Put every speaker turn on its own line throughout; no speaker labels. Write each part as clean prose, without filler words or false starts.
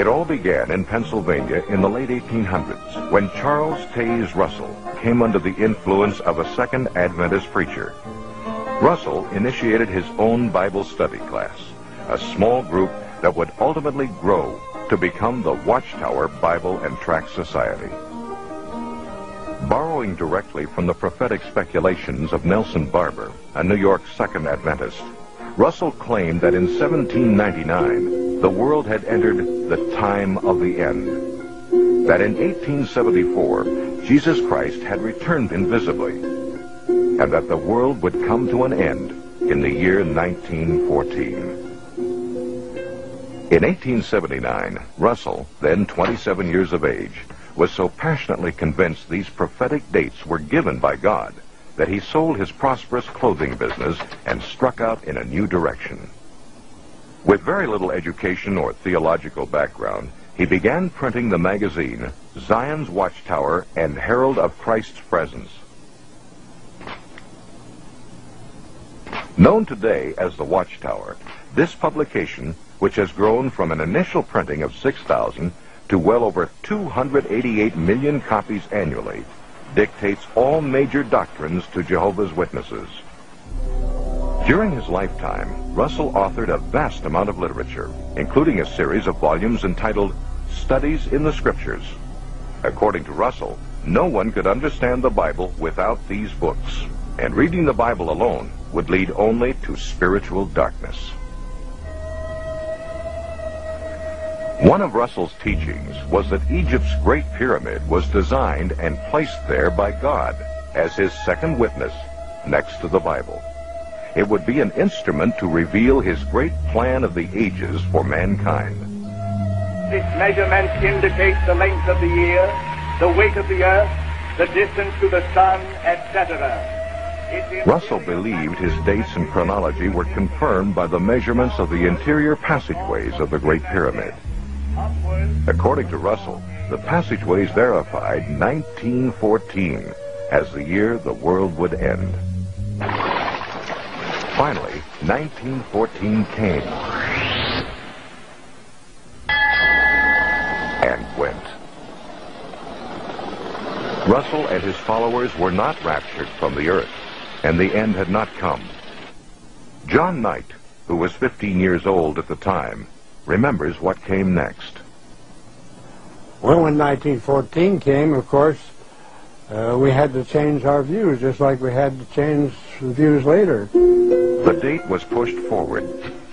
It all began in Pennsylvania in the late 1800s when Charles Taze Russell came under the influence of a Second Adventist preacher. Russell initiated his own Bible study class, a small group that would ultimately grow to become the Watchtower Bible and Tract Society. Borrowing directly from the prophetic speculations of Nelson Barber, a New York Second Adventist, Russell claimed that in 1799, the world had entered the time of the end. That in 1874, Jesus Christ had returned invisibly, and that the world would come to an end in the year 1914. In 1879, Russell, then 27 years of age, was so passionately convinced these prophetic dates were given by God that he sold his prosperous clothing business and struck out in a new direction. With very little education or theological background, he began printing the magazine Zion's Watchtower and Herald of Christ's Presence. Known today as the Watchtower, this publication, which has grown from an initial printing of 6,000 to well over 288 million copies annually, dictates all major doctrines to Jehovah's Witnesses. During his lifetime, Russell authored a vast amount of literature, including a series of volumes entitled Studies in the Scriptures. According to Russell, no one could understand the Bible without these books, and reading the Bible alone would lead only to spiritual darkness. One of Russell's teachings was that Egypt's Great Pyramid was designed and placed there by God as his second witness next to the Bible. It would be an instrument to reveal his great plan of the ages for mankind.
This measurement indicates the length of the year, the weight of the earth, the distance to the sun, etc.
Russell believed his dates and chronology were confirmed by the measurements of the interior passageways of the Great Pyramid. According to Russell, the passageways verified 1914 as the year the world would end. Finally, 1914 came and went. Russell and his followers were not raptured from the earth, and the end had not come. John Knight, who was 15 years old at the time, remembers what came next.
Well, when 1914 came, of course, we had to change our views, just like we had to change views later.
The date was pushed forward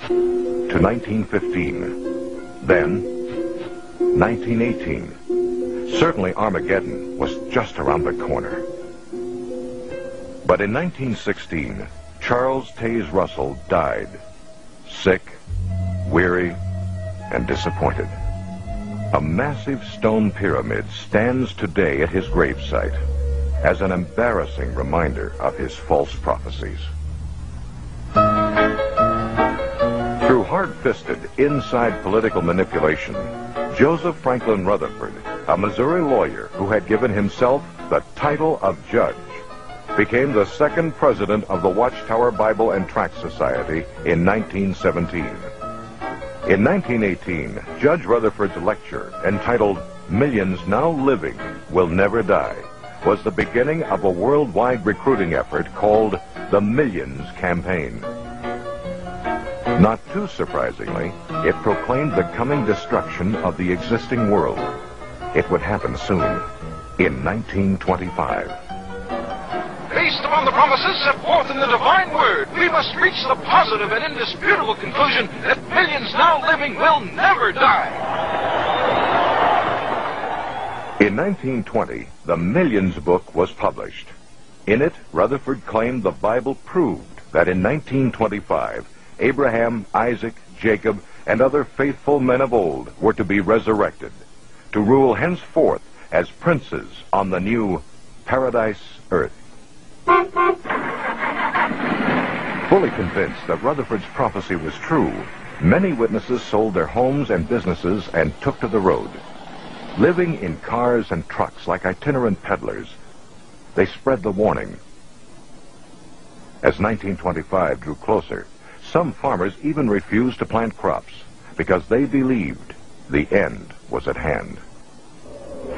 to 1915, then 1918. Certainly Armageddon was just around the corner. But in 1916, Charles Taze Russell died, sick, weary, and disappointed. A massive stone pyramid stands today at his gravesite as an embarrassing reminder of his false prophecies. Through hard-fisted, inside political manipulation, Joseph Franklin Rutherford, a Missouri lawyer who had given himself the title of judge, became the second president of the Watchtower Bible and Tract Society in 1917. In 1918, Judge Rutherford's lecture, entitled Millions Now Living Will Never Die, was the beginning of a worldwide recruiting effort called the Millions Campaign. Not too surprisingly, it proclaimed the coming destruction of the existing world. It would happen soon, in 1925.
Based upon the promises set forth in the divine word, we must reach the positive and indisputable conclusion that millions now living will never die.
In 1920, the Millions book was published. In it, Rutherford claimed the Bible proved that in 1925, Abraham, Isaac, Jacob, and other faithful men of old were to be resurrected, to rule henceforth as princes on the new paradise earth. Fully convinced that Rutherford's prophecy was true, many witnesses sold their homes and businesses and took to the road. Living in cars and trucks like itinerant peddlers, they spread the warning. As 1925 drew closer, some farmers even refused to plant crops because they believed The end was at hand.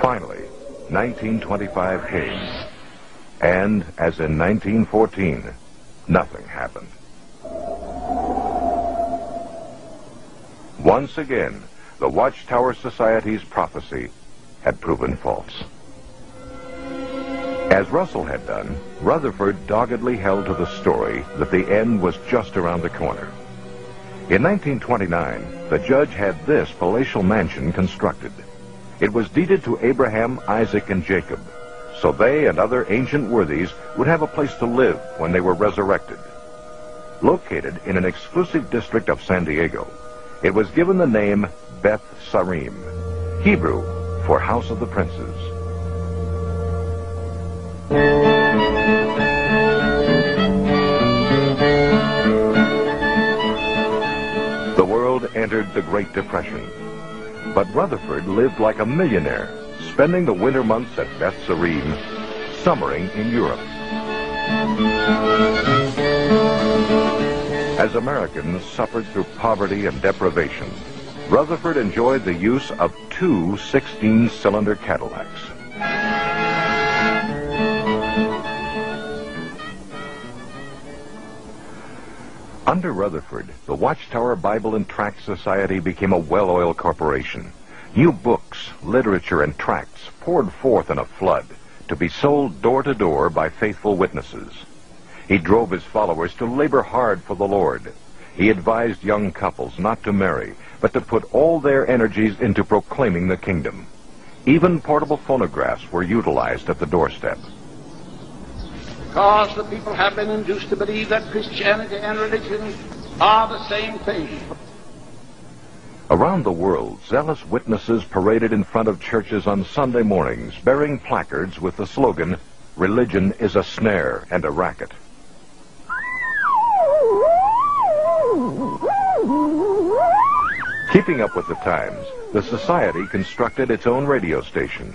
Finally, 1925 came, and as in 1914, nothing happened. Once again, the Watchtower Society's prophecy had proven false. As Russell had done, Rutherford doggedly held to the story that the end was just around the corner. In 1929, the judge had this palatial mansion constructed. It was deeded to Abraham, Isaac, and Jacob, so they and other ancient worthies would have a place to live when they were resurrected. Located in an exclusive district of San Diego, it was given the name Beth Sarim, Hebrew for House of the Princes. The world entered the Great Depression, but Rutherford lived like a millionaire, spending the winter months at Beth Sarim, summering in Europe. As Americans suffered through poverty and deprivation, Rutherford enjoyed the use of two 16-cylinder Cadillacs. Under Rutherford, the Watchtower Bible and Tract Society became a well-oiled corporation. New books, literature, and tracts poured forth in a flood to be sold door to door by faithful witnesses. He drove his followers to labor hard for the Lord. He advised young couples not to marry, but to put all their energies into proclaiming the kingdom. Even portable phonographs were utilized at the doorstep.
Because the people have been induced to believe that Christianity and religion are the same thing.
Around the world, zealous witnesses paraded in front of churches on Sunday mornings, bearing placards with the slogan, "Religion is a snare and a racket." Keeping up with the times, the Society constructed its own radio station,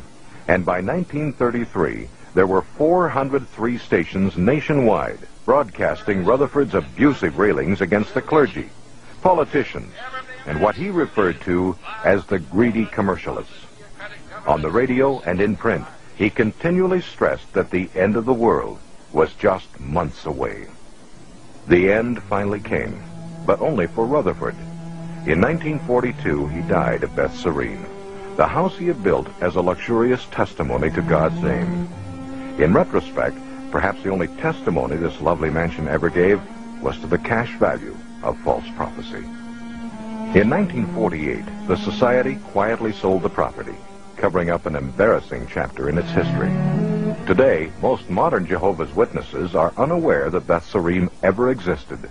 and by 1933, there were 403 stations nationwide, broadcasting Rutherford's abusive railings against the clergy, politicians, and what he referred to as the greedy commercialists. On the radio and in print, he continually stressed that the end of the world was just months away. The end finally came, but only for Rutherford. In 1942, he died at Beth Sarim, the house he had built as a luxurious testimony to God's name. In retrospect, perhaps the only testimony this lovely mansion ever gave was to the cash value of false prophecy. In 1948, the Society quietly sold the property, covering up an embarrassing chapter in its history. Today, most modern Jehovah's Witnesses are unaware that Beth Sarim ever existed.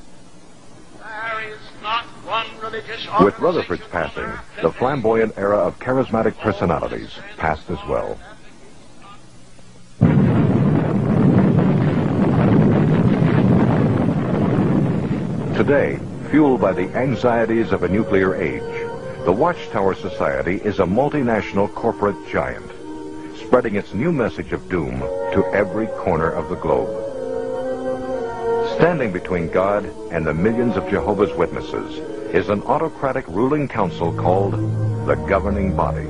There is not one religious
With Rutherford's passing, the flamboyant era of charismatic personalities passed as well. Today, fueled by the anxieties of a nuclear age, the Watchtower Society is a multinational corporate giant, spreading its new message of doom to every corner of the globe. Standing between God and the millions of Jehovah's Witnesses is an autocratic ruling council called the governing body.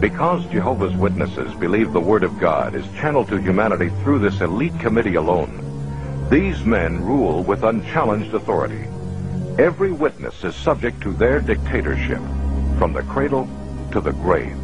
Because Jehovah's Witnesses believe the Word of God is channeled to humanity through this elite committee alone, these men rule with unchallenged authority. Every witness is subject to their dictatorship, from the cradle to the grave.